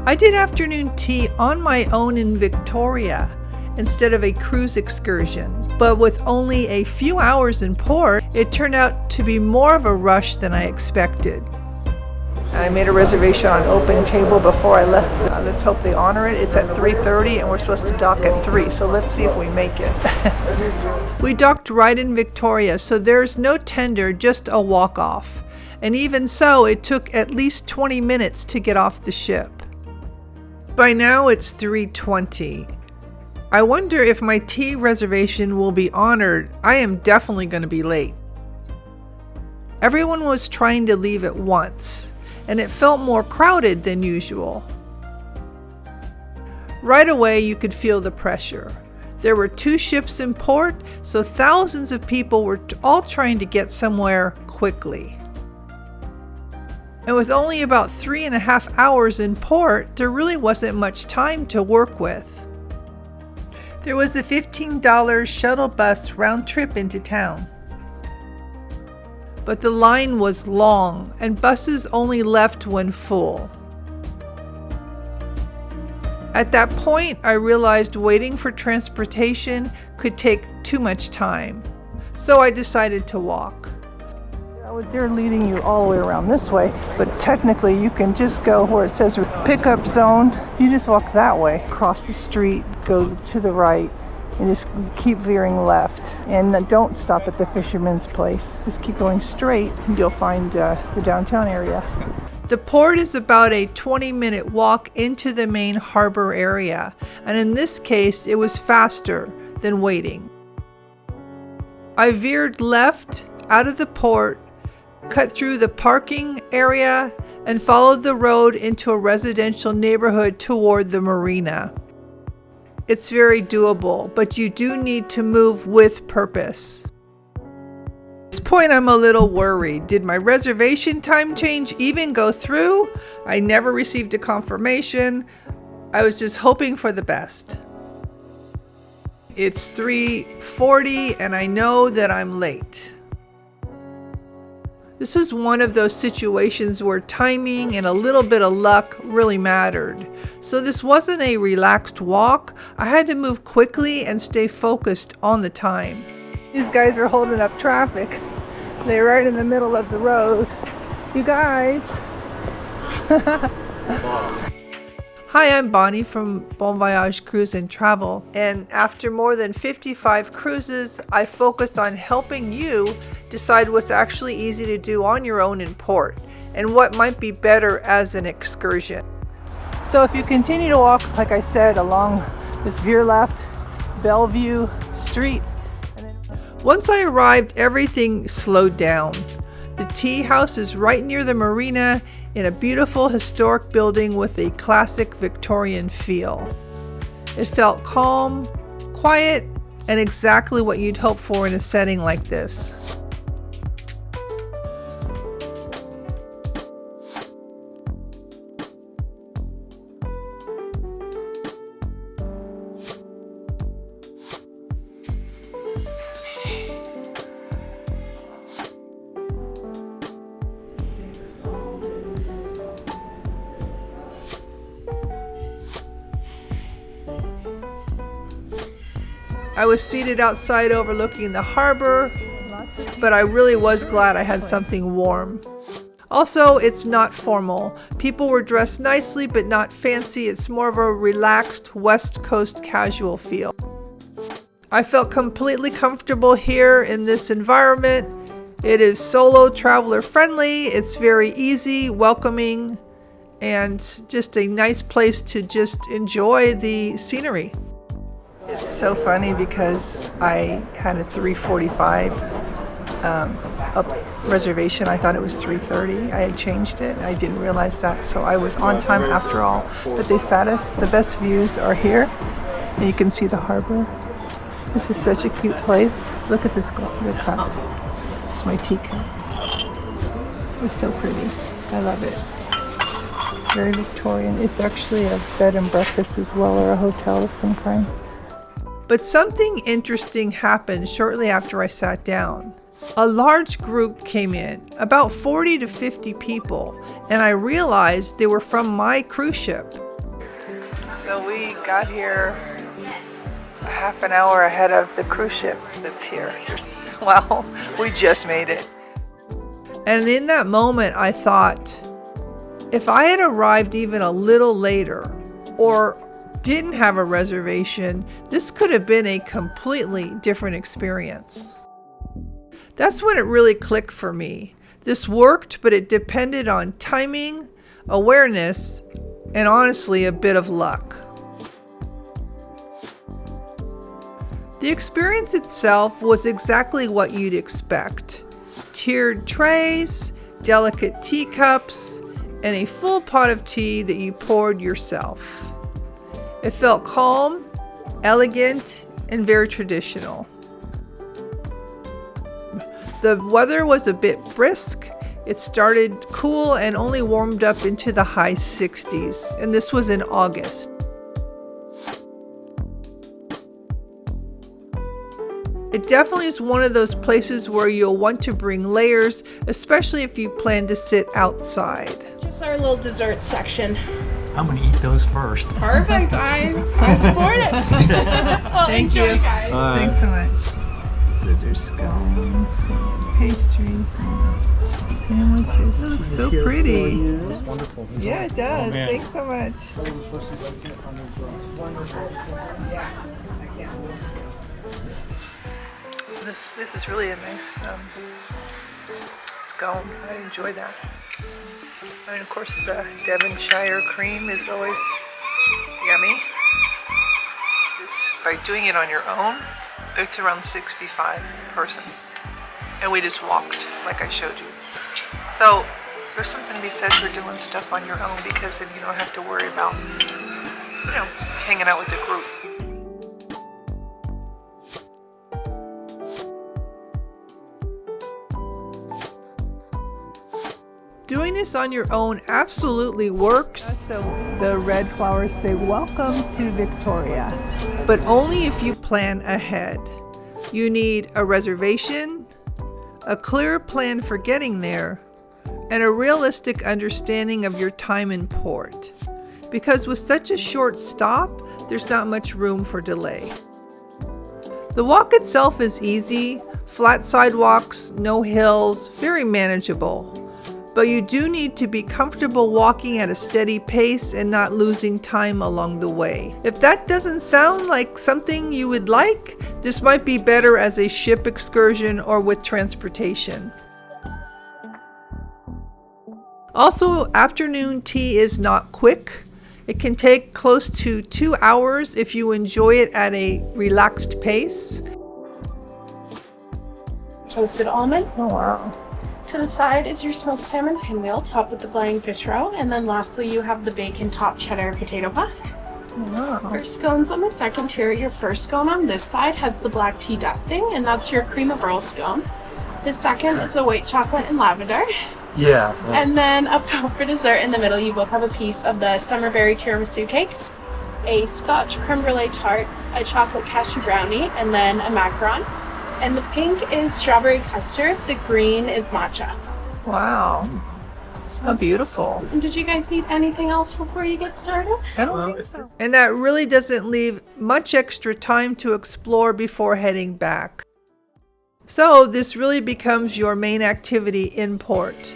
I did afternoon tea on my own in Victoria instead of a cruise excursion, but with only a few hours in port, it turned out to be more of a rush than I expected. I made a reservation on Open Table before I left. Let's hope they honor it. It's at 3:30 and we're supposed to dock at 3, so let's see if we make it. We docked right in Victoria, so there's no tender, just a walk-off. And even so, it took at least 20 minutes to get off the ship. By now it's 3:20. I wonder if my tea reservation will be honored. I am definitely going to be late. Everyone was trying to leave at once, and it felt more crowded than usual. Right away you could feel the pressure. There were 2 ships in port, so thousands of people were all trying to get somewhere quickly. And with only about 3.5 hours in port, there really wasn't much time to work with. There was a $15 shuttle bus round trip into town. But the line was long, and buses only left when full. At that point, I realized waiting for transportation could take too much time, so I decided to walk. They're leading you all the way around this way, but technically you can just go where it says pickup zone. You just walk that way, cross the street, go to the right, and just keep veering left. And don't stop at the fisherman's place. Just keep going straight and you'll find the downtown area. The port is about a 20-minute walk into the main harbor area, and in this case it was faster than waiting. I veered left out of the port, cut through the parking area, and followed the road into a residential neighborhood toward the marina. It's very doable, but you do need to move with purpose. At this point, I'm a little worried. Did my reservation time change even go through? I never received a confirmation. I was just hoping for the best. It's 3:40 and I know that I'm late. This is one of those situations where timing and a little bit of luck really mattered. So this wasn't a relaxed walk. I had to move quickly and stay focused on the time. These guys are holding up traffic. They're right in the middle of the road. You guys. Hi, I'm Bonnie from Bon Voyage Cruise and Travel, and after more than 55 cruises, I focus on helping you decide what's actually easy to do on your own in port, and what might be better as an excursion. So if you continue to walk, like I said, along this veer left Bellevue Street, and then once I arrived, everything slowed down. The tea house is right near the marina in a beautiful historic building with a classic Victorian feel. It felt calm, quiet, and exactly what you'd hope for in a setting like this. I was seated outside overlooking the harbor, but I really was glad I had something warm. Also, it's not formal. People were dressed nicely, but not fancy. It's more of a relaxed West Coast casual feel. I felt completely comfortable here in this environment. It is solo traveler friendly. It's very easy, welcoming, and just a nice place to just enjoy the scenery. It's so funny because I had a 3:45 up reservation. I thought it was 3:30. I had changed it. I didn't realize that, so I was on time after all. But they sat us. The best views are here, and you can see the harbor. This is such a cute place. Look at this cup. It's my teacup. It's so pretty. I love it. It's very Victorian. It's actually a bed and breakfast as well, or a hotel of some kind. But something interesting happened shortly after I sat down. A large group came in, about 40 to 50 people, and I realized they were from my cruise ship. So we got here a half an hour ahead of the cruise ship that's here. Well, we just made it. And in that moment, I thought, if I had arrived even a little later or didn't have a reservation, this could have been a completely different experience. That's when it really clicked for me. This worked, but it depended on timing, awareness, and honestly, a bit of luck. The experience itself was exactly what you'd expect. Tiered trays, delicate teacups, and a full pot of tea that you poured yourself. It felt calm, elegant, and very traditional. The weather was a bit brisk. It started cool and only warmed up into the high 60s, and this was in August. It definitely is one of those places where you'll want to bring layers, especially if you plan to sit outside. Just our little dessert section. I'm gonna eat those first. Perfect. I support it. Well, Thank enjoy, you. guys. Thanks so much. Those are scones, pastries, and sandwiches. It looks so pretty. It's wonderful. Enjoy. Yeah, it does. Oh, Thanks so much. This is really a nice scone. I enjoy that. And of course the Devonshire cream is always yummy. By doing it on your own, it's around 65 per person. And we just walked like I showed you. So there's something to be said for doing stuff on your own, because then you don't have to worry about, hanging out with the group. Doing this on your own absolutely works. So the red flowers say, "Welcome to Victoria," but only if you plan ahead. You need a reservation, a clear plan for getting there, and a realistic understanding of your time in port. Because with such a short stop, there's not much room for delay. The walk itself is easy, flat sidewalks, no hills, very manageable. But you do need to be comfortable walking at a steady pace and not losing time along the way. If that doesn't sound like something you would like, this might be better as a ship excursion or with transportation. Also, afternoon tea is not quick. It can take close to 2 hours if you enjoy it at a relaxed pace. Toasted almonds. Oh wow. To the side is your smoked salmon pinwheel, topped with the flying fish roe, and then lastly you have the bacon top cheddar potato puff. Wow. For scones on the second tier, your first scone on this side has the black tea dusting, and that's your cream of earl scone. The second is a white chocolate and lavender. Yeah. And then up top for dessert in the middle, you both have a piece of the summerberry tiramisu cake, a scotch creme brulee tart, a chocolate cashew brownie, and then a macaron. And the pink is strawberry custard, the green is matcha. Wow. How beautiful. And did you guys need anything else before you get started? I don't think so. And that really doesn't leave much extra time to explore before heading back. So this really becomes your main activity in port.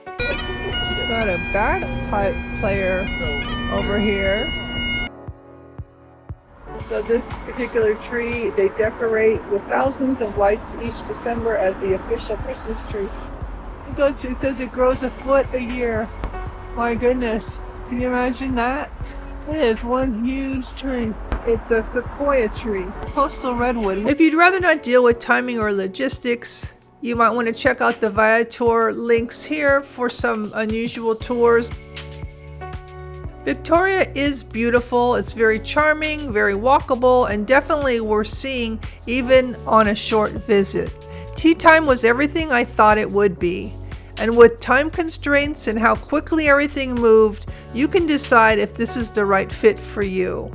Got a bagpipe player over here. So this particular tree, they decorate with thousands of lights each December as the official Christmas tree. It says it grows a foot a year. My goodness, can you imagine that? It is one huge tree. It's a sequoia tree, coastal redwood. If you'd rather not deal with timing or logistics, you might want to check out the Viator links here for some unusual tours. Victoria is beautiful. It's very charming, very walkable, and definitely worth seeing even on a short visit. Tea time was everything I thought it would be. And with time constraints and how quickly everything moved, you can decide if this is the right fit for you.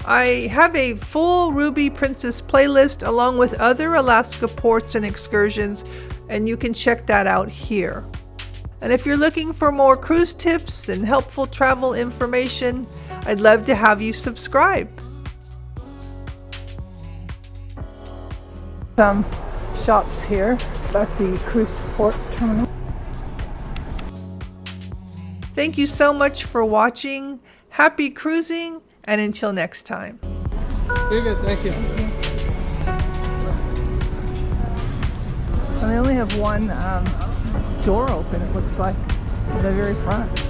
I have a full Ruby Princess playlist along with other Alaska ports and excursions, and you can check that out here. And if you're looking for more cruise tips and helpful travel information, I'd love to have you subscribe. Some shops here at the cruise port terminal. Thank you so much for watching. Happy cruising, and until next time. Very good, thank you. And they only have one door open, it looks like, at the very front.